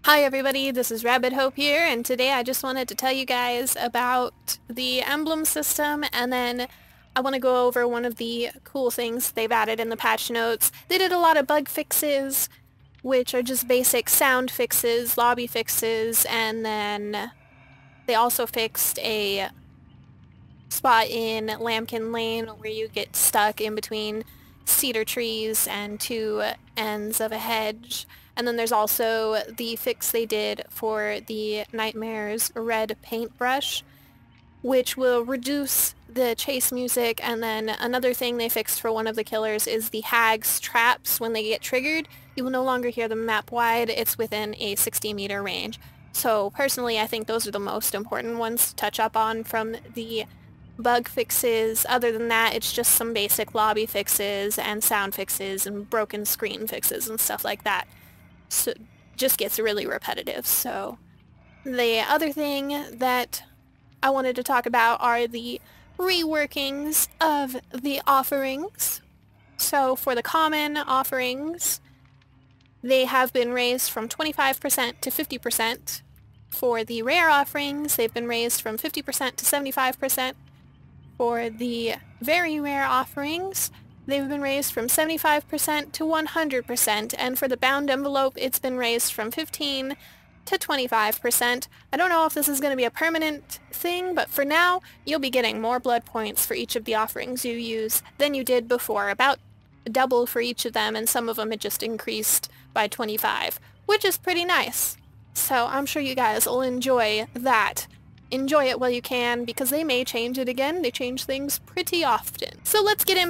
Hi everybody, this is Rabbit Hope here, and today I just wanted to tell you guys about the emblem system, and then I want to go over one of the cool things they've added in the patch notes. They did a lot of bug fixes, which are just basic sound fixes, lobby fixes, and then they also fixed a spot in Lambkin Lane where you get stuck in between cedar trees and two ends of a hedge. And then there's also the fix they did for the Nightmare's red paintbrush, which will reduce the chase music. And then another thing they fixed for one of the killers is the hag's traps. When they get triggered, you will no longer hear them map wide. It's within a 60-meter range. So personally, I think those are the most important ones to touch up on from the bug fixes. Other than that, it's just some basic lobby fixes and sound fixes and broken screen fixes and stuff like that. So it just gets really repetitive. So the other thing that I wanted to talk about are the reworkings of the offerings. So for the common offerings, they have been raised from 25% to 50%. For the rare offerings, they've been raised from 50% to 75%. For the very rare offerings, they've been raised from 75% to 100%, and for the bound envelope, it's been raised from 15 to 25%. I don't know if this is going to be a permanent thing, but for now, you'll be getting more blood points for each of the offerings you use than you did before, about double for each of them, and some of them had just increased by 25, which is pretty nice. So I'm sure you guys will enjoy that. Enjoy it while you can, because they may change it again. They change things pretty often. So let's get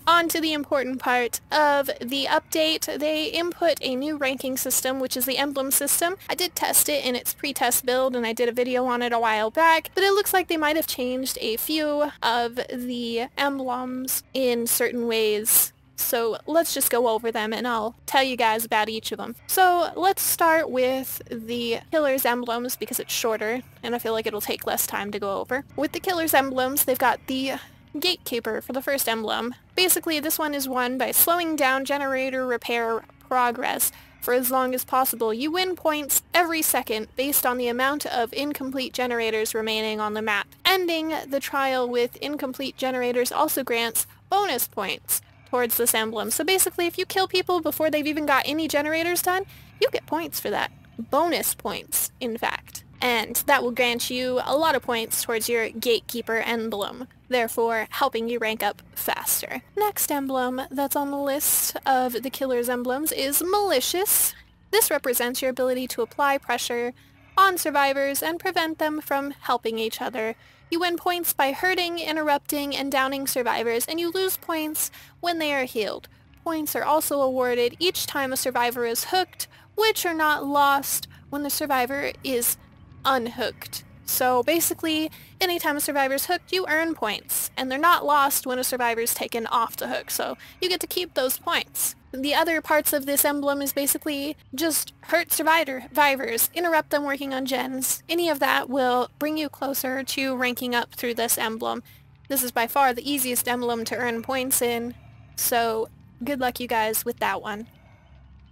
on to the important part of the update. They input a new ranking system, which is the emblem system. I did test it in its pre-test build, and I did a video on it a while back, but it looks like they might have changed a few of the emblems in certain ways. So let's just go over them and I'll tell you guys about each of them. So let's start with the killer's emblems because it's shorter and I feel like it'll take less time to go over. With the killer's emblems, they've got the gatekeeper for the first emblem. Basically, this one is won by slowing down generator repair progress for as long as possible. You win points every second based on the amount of incomplete generators remaining on the map. Ending the trial with incomplete generators also grants bonus points towards this emblem. So basically, if you kill people before they've even got any generators done, you get points for that. Bonus points, in fact. And that will grant you a lot of points towards your gatekeeper emblem, therefore helping you rank up faster. Next emblem that's on the list of the killer's emblems is malicious. This represents your ability to apply pressure on survivors and prevent them from helping each other. You win points by hurting, interrupting, and downing survivors, and you lose points when they are healed. Points are also awarded each time a survivor is hooked, which are not lost when the survivor is unhooked. So basically, anytime a survivor is hooked, you earn points, and they're not lost when a survivor is taken off the hook, so you get to keep those points. The other parts of this emblem is basically just hurt survivors, interrupt them working on gens. Any of that will bring you closer to ranking up through this emblem. This is by far the easiest emblem to earn points in, so good luck you guys with that one.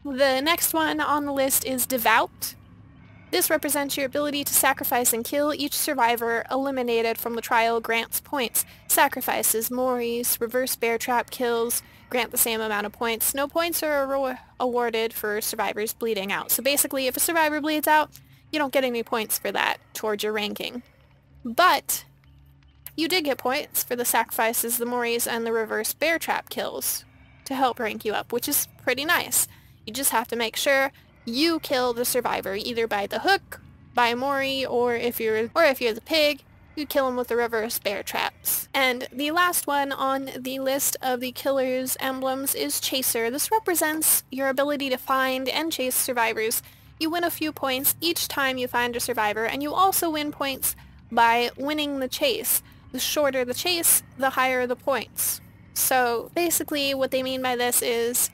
The next one on the list is Devout. This represents your ability to sacrifice and kill. Each survivor eliminated from the trial grants points. Sacrifices, Moris, reverse bear trap kills grant the same amount of points. No points are awarded for survivors bleeding out. So basically, if a survivor bleeds out, you don't get any points for that towards your ranking. But you did get points for the sacrifices, the Moris, and the reverse bear trap kills to help rank you up, which is pretty nice. You just have to make sure you kill the survivor, either by the hook, by Mori, or if you're the pig, you kill him with the reverse bear traps. And the last one on the list of the killer's emblems is Chaser. This represents your ability to find and chase survivors. You win a few points each time you find a survivor, and you also win points by winning the chase. The shorter the chase, the higher the points. So basically what they mean by this is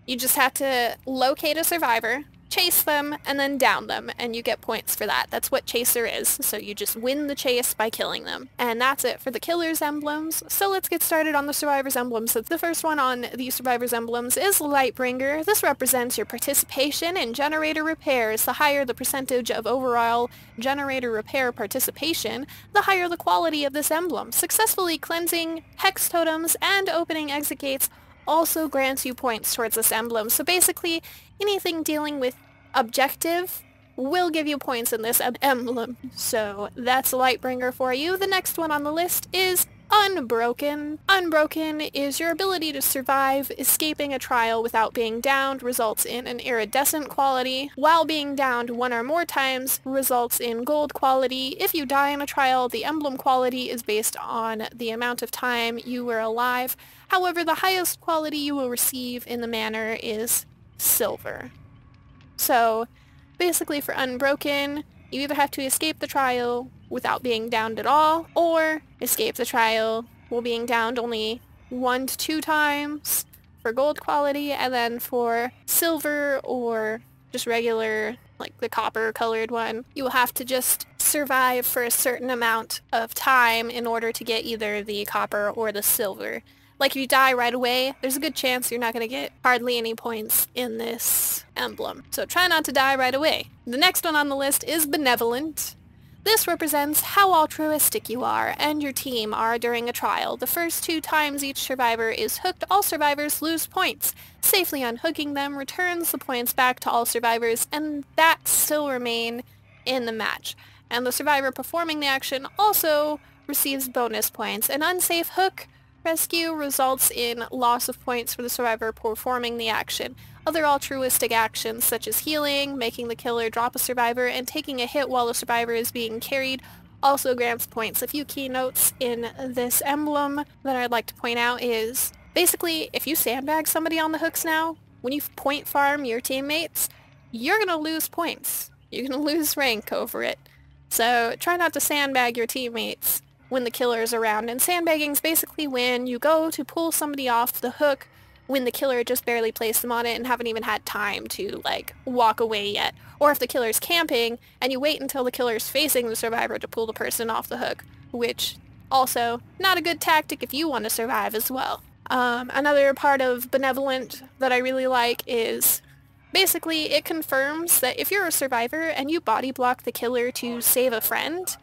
you just have to locate a survivor, chase them, and then down them, and you get points for that. That's what Chaser is, so you just win the chase by killing them. And that's it for the Killer's emblems, so let's get started on the Survivor's emblems. So the first one on the Survivor's emblems is Lightbringer. This represents your participation in generator repairs. The higher the percentage of overall generator repair participation, the higher the quality of this emblem. Successfully cleansing hex totems and opening exit gates also grants you points towards this emblem. So basically, anything dealing with objective will give you points in this emblem. So that's Lightbringer for you. The next one on the list is Unbroken. Unbroken is your ability to survive. Escaping a trial without being downed results in an iridescent quality, while being downed one or more times results in gold quality. If you die in a trial, the emblem quality is based on the amount of time you were alive. However, the highest quality you will receive in the manner is silver. So basically for Unbroken, you either have to escape the trial without being downed at all, or escape the trial while being downed only 1 to 2 times for gold quality, and then for silver or just regular, like the copper colored one, you will have to just survive for a certain amount of time in order to get either the copper or the silver. Like if you die right away, there's a good chance you're not going to get hardly any points in this emblem. So try not to die right away. The next one on the list is Benevolent. This represents how altruistic you are and your team are during a trial. The first 2 times each survivor is hooked, all survivors lose points. Safely unhooking them returns the points back to all survivors, and that still remain in the match. And the survivor performing the action also receives bonus points. An unsafe hook rescue results in loss of points for the survivor performing the action. Other altruistic actions such as healing, making the killer drop a survivor, and taking a hit while the survivor is being carried also grants points. A few keynotes in this emblem that I'd like to point out is basically if you sandbag somebody on the hooks now, when you point farm your teammates, you're going to lose points. You're going to lose rank over it. So try not to sandbag your teammates when the killer is around. And sandbagging is basically when you go to pull somebody off the hook when the killer just barely placed them on it and haven't even had time to, like, walk away yet. Or if the killer's camping and you wait until the killer's facing the survivor to pull the person off the hook, which also not a good tactic if you want to survive as well. Another part of Benevolent that I really like is basically it confirms that if you're a survivor and you body block the killer to save a friend,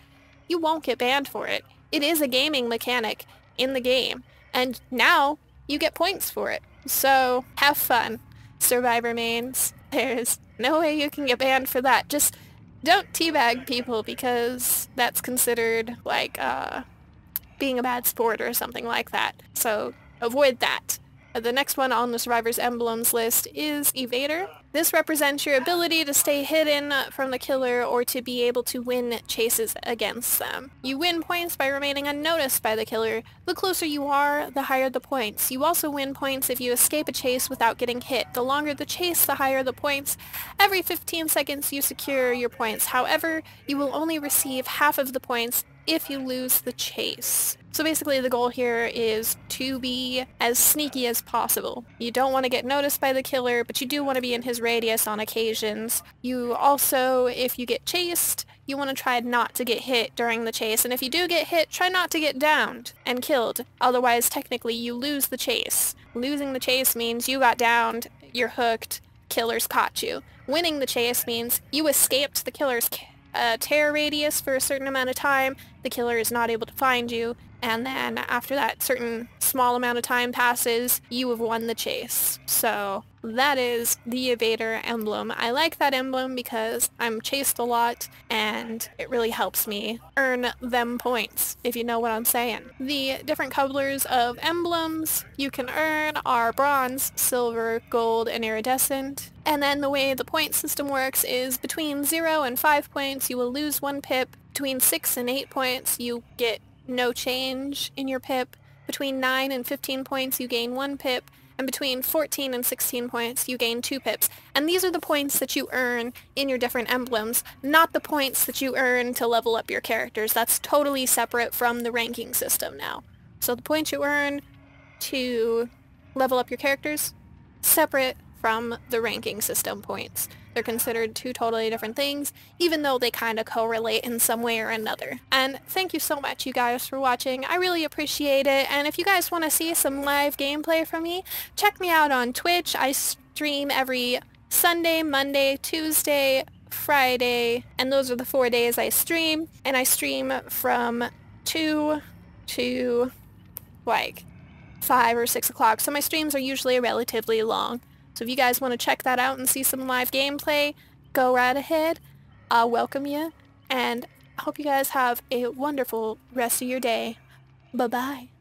you won't get banned for it. It is a gaming mechanic in the game, and now you get points for it. So have fun, Survivor mains. There's no way you can get banned for that. Just don't teabag people because that's considered like being a bad sport or something like that. So avoid that. The next one on the Survivor's Emblems list is Evader. This represents your ability to stay hidden from the killer or to be able to win chases against them. You win points by remaining unnoticed by the killer. The closer you are, the higher the points. You also win points if you escape a chase without getting hit. The longer the chase, the higher the points. Every 15 seconds you secure your points. However, you will only receive half of the points if you lose the chase. So basically the goal here is to be as sneaky as possible. You don't want to get noticed by the killer, but you do want to be in his radius on occasions. You also, if you get chased, you want to try not to get hit during the chase, and if you do get hit, try not to get downed and killed. Otherwise, technically, you lose the chase. Losing the chase means you got downed, you're hooked, killers caught you. Winning the chase means you escaped the killer's terror radius for a certain amount of time, the killer is not able to find you, and then after that certain small amount of time passes, you have won the chase. So that is the Evader emblem. I like that emblem because I'm chased a lot and it really helps me earn them points, if you know what I'm saying. The different colors of emblems you can earn are bronze, silver, gold, and iridescent. And then the way the point system works is between 0 and 5 points you will lose 1 pip, between 6 and 8 points you get no change in your pip, between 9 and 15 points you gain 1 pip, and between 14 and 16 points you gain 2 pips. And these are the points that you earn in your different emblems, not the points that you earn to level up your characters. That's totally separate from the ranking system now. So the points you earn to level up your characters, separate from the ranking system points. They're considered two totally different things, even though they kind of correlate in some way or another. And thank you so much, you guys, for watching. I really appreciate it. And if you guys want to see some live gameplay from me, check me out on Twitch. I stream every Sunday, Monday, Tuesday, Friday, and those are the 4 days I stream. And I stream from 2 to like 5 or 6 o'clock, so my streams are usually relatively long. So if you guys want to check that out and see some live gameplay, go right ahead. I'll welcome you, and I hope you guys have a wonderful rest of your day. Bye-bye.